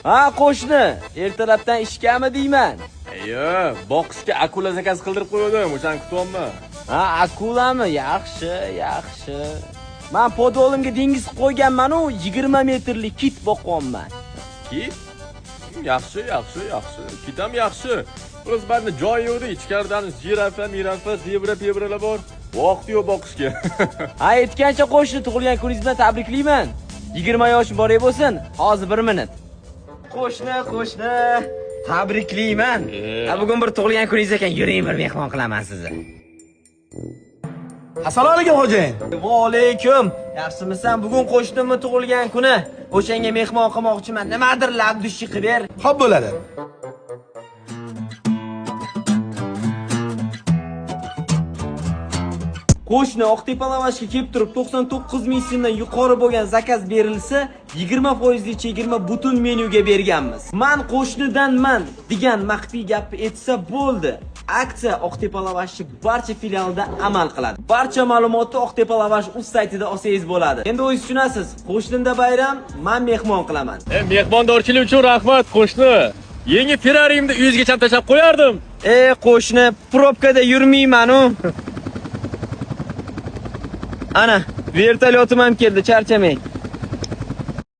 Ha, qo'shni, ertalabdan ishgami deyman? Yo'q, boksga akula zakaz qildirib qo'ydim, o'shani kutyapman. Ha, akulami? Yaxshi, yaxshi. Men podolimga dengiz qilib qo'yganman-ku, 20 metrlik kit boqyapman. Kit? Yaxshi. Kit ham yaxshi. Biz banda joy yo'qdi, ichkaridan jirafa, mirafa, zebra bor. Vaqti yo'q boqishga. Ha, aytgancha qo'shni, tug'ilgan kuningiz bilan tabriklayman. 20 yosh boray bo'lsin. Hozir 1 minut. Qo'shni. Tabriklayman. Bugun bir tug'ilgan kuningiz ekan, yuring bir mehmon qilaman sizni. Assalomu alaykum xo'jayin. Va alaykum. Yaxshimisan? Bugun qo'shnimni tug'ilgan kuni. O'shanga mehmon qilmoqchiman. Nimadir labdushi qilib ber. Xo'p bo'ladi. Qo'shni Oqtepa lavashga kelib turib 99 ming so'mdan yuqori bo'lgan zakaz berilsa, 20% lik chegirma butun menyuga berganmiz. Men qo'shnidanman degan maxfiy gapni aytsa bo'ldi. Aksiya Oqtepa lavashning barcha filialida amal qiladi. Barcha ma'lumotni Oqtepa lavash uz saytida olsangiz bo'ladi. Endi o'zingiz tushunasiz. Qo'shnimda bayram, men mehmon qilaman. Mehmondorchilik uchun rahmat, qo'shni. Yangi Ferrari'imni uyingizga ham tashab qo'yardim. Qo'shni, probkada yurmayman-u. Ana, vertolyotim ham keldi, charchamang.